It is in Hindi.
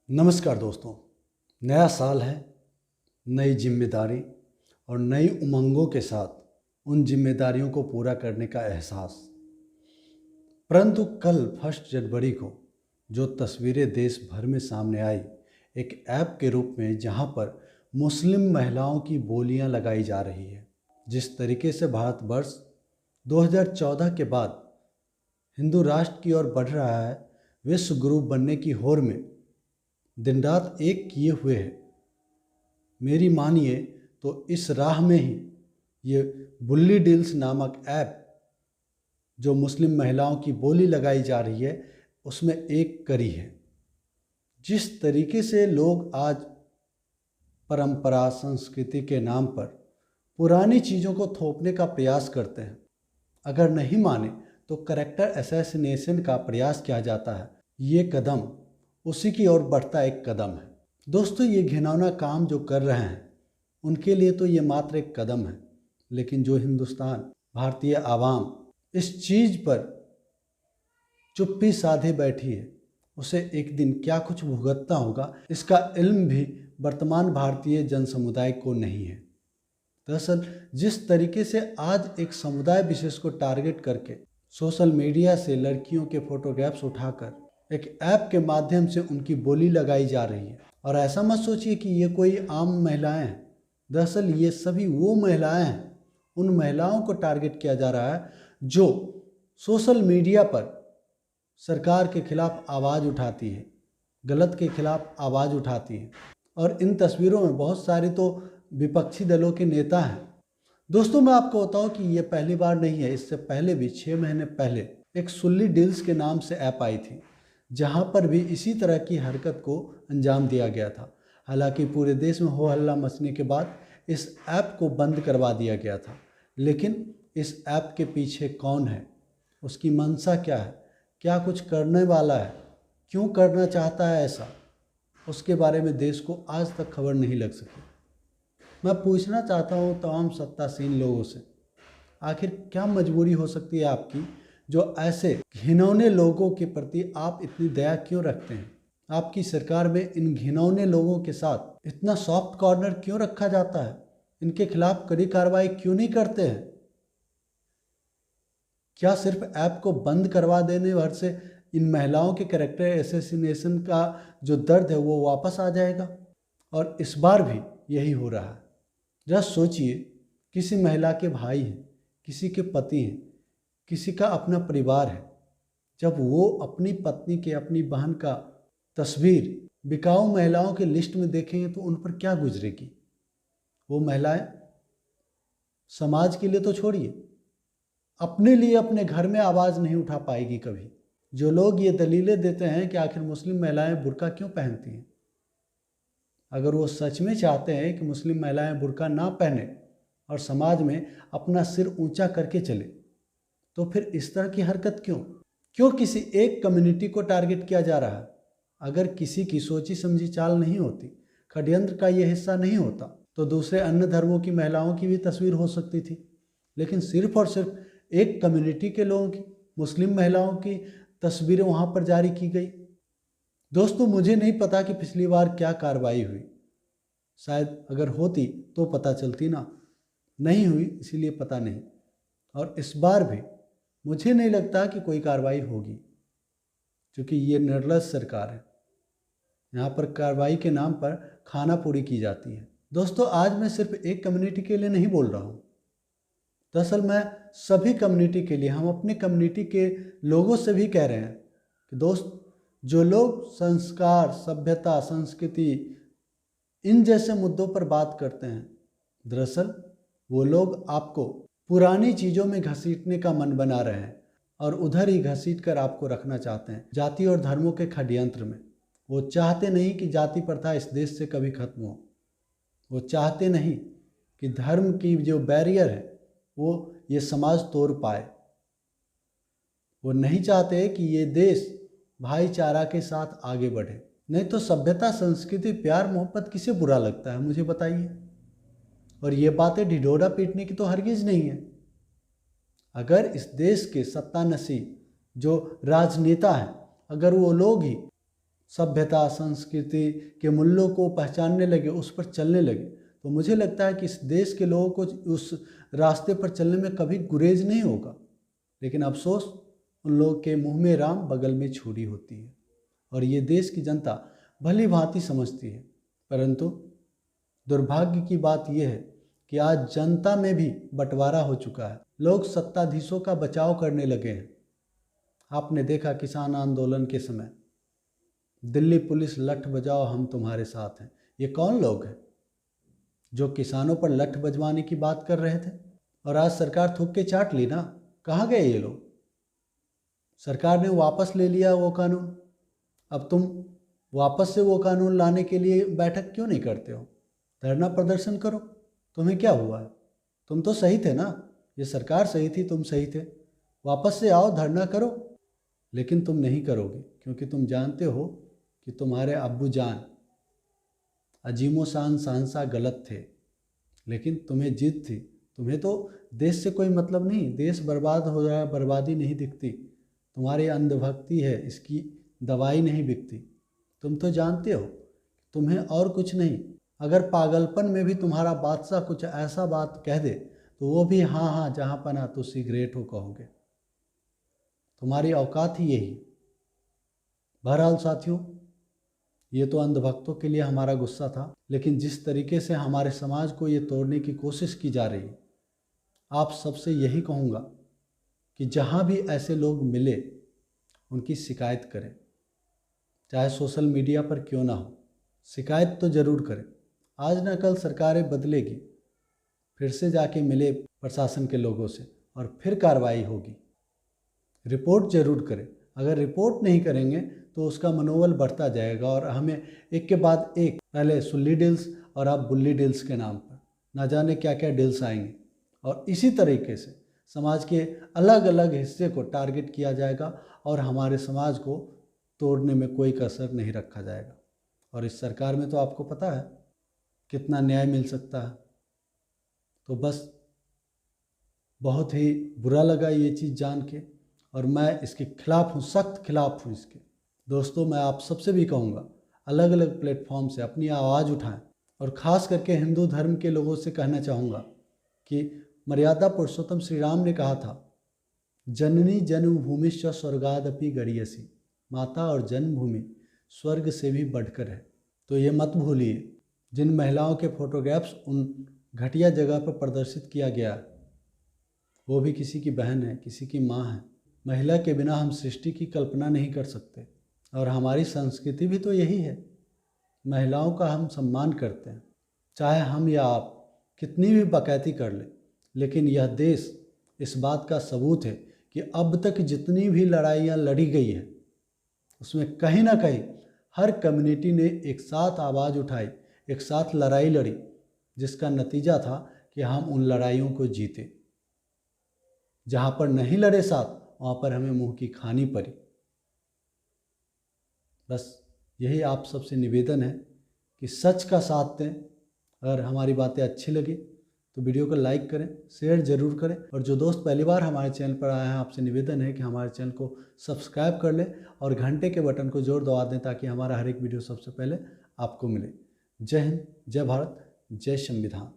नमस्कार दोस्तों। नया साल है, नई जिम्मेदारी और नई उमंगों के साथ उन जिम्मेदारियों को पूरा करने का एहसास। परंतु कल 1 जनवरी को जो तस्वीरें देश भर में सामने आई, एक ऐप के रूप में जहां पर मुस्लिम महिलाओं की बोलियां लगाई जा रही है। जिस तरीके से भारतवर्ष 2014 के बाद हिंदू राष्ट्र की ओर बढ़ रहा है, विश्व गुरु बनने की होड़ में दिन रात एक किए हुए है। मेरी मानिए तो इस राह में ही ये बुल्ली डील्स नामक ऐप जो मुस्लिम महिलाओं की बोली लगाई जा रही है, उसमें एक कड़ी है। जिस तरीके से लोग आज परंपरा संस्कृति के नाम पर पुरानी चीज़ों को थोपने का प्रयास करते हैं, अगर नहीं माने तो कैरेक्टर असैसिनेशन का प्रयास किया जाता है। ये कदम उसी की ओर बढ़ता एक कदम है। दोस्तों, ये घिनौना काम जो कर रहे हैं उनके लिए तो ये मात्र एक कदम है, लेकिन जो हिंदुस्तान भारतीय आवाम इस चीज़ पर चुप्पी साधे बैठी है, उसे एक दिन क्या कुछ भुगतना होगा, इसका इल्म भी वर्तमान भारतीय जन समुदाय को नहीं है। दरअसल जिस तरीके से आज एक समुदाय विशेष को टारगेट करके सोशल मीडिया से लड़कियों के फोटोग्राफ्स उठाकर एक ऐप के माध्यम से उनकी बोली लगाई जा रही है, और ऐसा मत सोचिए कि ये कोई आम महिलाएं हैं। दरअसल ये सभी वो महिलाएं हैं, उन महिलाओं को टारगेट किया जा रहा है जो सोशल मीडिया पर सरकार के खिलाफ आवाज़ उठाती है, गलत के खिलाफ आवाज़ उठाती है। और इन तस्वीरों में बहुत सारे तो विपक्षी दलों के नेता हैं। दोस्तों, मैं आपको बताऊं कि ये पहली बार नहीं है। इससे पहले भी 6 महीने पहले एक सुल्ली डील्स के नाम से ऐप आई थी, जहां पर भी इसी तरह की हरकत को अंजाम दिया गया था। हालांकि पूरे देश में हो हल्ला मचने के बाद इस ऐप को बंद करवा दिया गया था, लेकिन इस ऐप के पीछे कौन है, उसकी मंशा क्या है, क्या कुछ करने वाला है, क्यों करना चाहता है ऐसा, उसके बारे में देश को आज तक खबर नहीं लग सकी। मैं पूछना चाहता हूँ तमाम सत्तासीन लोगों से, आखिर क्या मजबूरी हो सकती है आपकी, जो ऐसे घिनौने लोगों के प्रति आप इतनी दया क्यों रखते हैं? आपकी सरकार में इन घिनौने लोगों के साथ इतना सॉफ्ट कॉर्नर क्यों रखा जाता है? इनके खिलाफ कड़ी कार्रवाई क्यों नहीं करते हैं? क्या सिर्फ ऐप को बंद करवा देने भर से इन महिलाओं के कैरेक्टर असैसिनेशन का जो दर्द है वो वापस आ जाएगा? और इस बार भी यही हो रहा है। जरा सोचिए, किसी महिला के भाई हैं, किसी के पति हैं, किसी का अपना परिवार है, जब वो अपनी पत्नी के, अपनी बहन का तस्वीर बिकाऊ महिलाओं के लिस्ट में देखेंगे तो उन पर क्या गुजरेगी? वो महिलाएं समाज के लिए तो छोड़िए, अपने लिए अपने घर में आवाज़ नहीं उठा पाएगी कभी। जो लोग ये दलीलें देते हैं कि आखिर मुस्लिम महिलाएं बुर्का क्यों पहनती हैं, अगर वो सच में चाहते हैं कि मुस्लिम महिलाएं बुर्का ना पहने और समाज में अपना सिर ऊंचा करके चले, तो फिर इस तरह की हरकत क्यों किसी एक कम्युनिटी को टारगेट किया जा रहा है? अगर किसी की सोची समझी चाल नहीं होती, षड्यंत्र का ये हिस्सा नहीं होता, तो दूसरे अन्य धर्मों की महिलाओं की भी तस्वीर हो सकती थी। लेकिन सिर्फ और सिर्फ एक कम्युनिटी के लोगों की, मुस्लिम महिलाओं की तस्वीरें वहाँ पर जारी की गई। दोस्तों, मुझे नहीं पता कि पिछली बार क्या कार्रवाई हुई, शायद अगर होती तो पता चलती ना, नहीं हुई इसीलिए पता नहीं। और इस बार भी मुझे नहीं लगता कि कोई कार्रवाई होगी, क्योंकि ये निर्लज सरकार है। यहाँ पर कार्रवाई के नाम पर खाना पूरी की जाती है। दोस्तों, आज मैं सिर्फ एक कम्युनिटी के लिए नहीं बोल रहा हूँ, दरअसल मैं सभी कम्युनिटी के लिए, हम अपने कम्युनिटी के लोगों से भी कह रहे हैं कि दोस्त, जो लोग संस्कार, सभ्यता, संस्कृति इन जैसे मुद्दों पर बात करते हैं, दरअसल वो लोग आपको पुरानी चीज़ों में घसीटने का मन बना रहे हैं और उधर ही घसीट कर आपको रखना चाहते हैं, जाति और धर्मों के षड्यंत्र में। वो चाहते नहीं कि जाति प्रथा इस देश से कभी खत्म हो। वो चाहते नहीं कि धर्म की जो बैरियर है वो ये समाज तोड़ पाए। वो नहीं चाहते कि ये देश भाईचारा के साथ आगे बढ़े। नहीं तो सभ्यता, संस्कृति, प्यार, मोहब्बत किसे बुरा लगता है, मुझे बताइए। और ये बातें ढिढोरा पीटने की तो हरगिज नहीं है। अगर इस देश के सत्तानशी जो राजनेता हैं, अगर वो लोग ही सभ्यता संस्कृति के मूल्यों को पहचानने लगे, उस पर चलने लगे, तो मुझे लगता है कि इस देश के लोगों को उस रास्ते पर चलने में कभी गुरेज नहीं होगा। लेकिन अफसोस, उन लोगों के मुंह में राम बगल में छुरी होती है, और ये देश की जनता भली भांति समझती है। परंतु दुर्भाग्य की बात यह है कि आज जनता में भी बंटवारा हो चुका है। लोग सत्ताधीशों का बचाव करने लगे हैं। आपने देखा किसान आंदोलन के समय दिल्ली पुलिस लठ बजाओ हम तुम्हारे साथ हैं। ये कौन लोग हैं जो किसानों पर लठ बजवाने की बात कर रहे थे? और आज सरकार थूक के चाट ली ना। कहाँ गए ये लोग? सरकार ने वापस ले लिया वो कानून। अब तुम वापस से वो कानून लाने के लिए बैठक क्यों नहीं करते हो? धरना प्रदर्शन करो। तुम्हें क्या हुआ है? तुम तो सही थे ना, ये सरकार सही थी, तुम सही थे। वापस से आओ, धरना करो। लेकिन तुम नहीं करोगे, क्योंकि तुम जानते हो कि तुम्हारे अब्बू जान अजीमो शान शहंशाह गलत थे, लेकिन तुम्हें जिद थी। तुम्हें तो देश से कोई मतलब नहीं, देश बर्बाद हो रहा है, बर्बादी नहीं दिखती। तुम्हारी अंधभक्ति है, इसकी दवाई नहीं बिकती। तुम तो जानते हो तुम्हें और कुछ नहीं। अगर पागलपन में भी तुम्हारा बादशाह कुछ ऐसा बात कह दे तो वो भी हाँ हाँ जहाँ पना तो सिगरेट हो कहोगे। तुम्हारी औकात ही यही। बहरहाल साथियों, ये तो अंधभक्तों के लिए हमारा गुस्सा था, लेकिन जिस तरीके से हमारे समाज को ये तोड़ने की कोशिश की जा रही है, आप सबसे यही कहूँगा कि जहाँ भी ऐसे लोग मिले उनकी शिकायत करें, चाहे सोशल मीडिया पर क्यों ना हो। शिकायत तो ज़रूर करें। आज न कल सरकारें बदलेगी, फिर से जाके मिले प्रशासन के लोगों से और फिर कार्रवाई होगी। रिपोर्ट ज़रूर करें। अगर रिपोर्ट नहीं करेंगे तो उसका मनोबल बढ़ता जाएगा और हमें एक के बाद एक, पहले सुल्ली डील्स और अब बुल्ली डील्स के नाम पर ना जाने क्या क्या डील्स आएंगे, और इसी तरीके से समाज के अलग अलग हिस्से को टारगेट किया जाएगा और हमारे समाज को तोड़ने में कोई कसर नहीं रखा जाएगा। और इस सरकार में तो आपको पता है कितना न्याय मिल सकता है। तो बस बहुत ही बुरा लगा ये चीज़ जान के, और मैं इसके खिलाफ हूँ, सख्त खिलाफ हूँ इसके। दोस्तों, मैं आप सबसे भी कहूँगा अलग अलग प्लेटफॉर्म से अपनी आवाज़ उठाएं, और ख़ास करके हिंदू धर्म के लोगों से कहना चाहूँगा कि मर्यादा पुरुषोत्तम श्री राम ने कहा था, जननी जन्मभूमिश्च स्वर्गादपि गरीयसी। माता और जन्मभूमि स्वर्ग से भी बढ़कर है। तो ये मत भूलिए। जिन महिलाओं के फोटोग्राफ्स उन घटिया जगह पर प्रदर्शित किया गया, वो भी किसी की बहन है, किसी की माँ है। महिला के बिना हम सृष्टि की कल्पना नहीं कर सकते, और हमारी संस्कृति भी तो यही है। महिलाओं का हम सम्मान करते हैं, चाहे हम या आप कितनी भी बकैती कर लें। लेकिन यह देश इस बात का सबूत है कि अब तक जितनी भी लड़ाइयाँ लड़ी गई है, उसमें कहीं ना कहीं हर कम्युनिटी ने एक साथ आवाज़ उठाई, एक साथ लड़ाई लड़ी, जिसका नतीजा था कि हम उन लड़ाइयों को जीते। जहाँ पर नहीं लड़े साथ, वहाँ पर हमें मुंह की खानी पड़ी। बस यही आप सबसे निवेदन है कि सच का साथ दें। अगर हमारी बातें अच्छी लगी तो वीडियो को लाइक करें, शेयर ज़रूर करें, और जो दोस्त पहली बार हमारे चैनल पर आए हैं, आपसे निवेदन है कि हमारे चैनल को सब्सक्राइब कर लें और घंटे के बटन को जोर दबा दें, ताकि हमारा हर एक वीडियो सबसे पहले आपको मिले। जय हिंद, जय भारत, जय संविधान।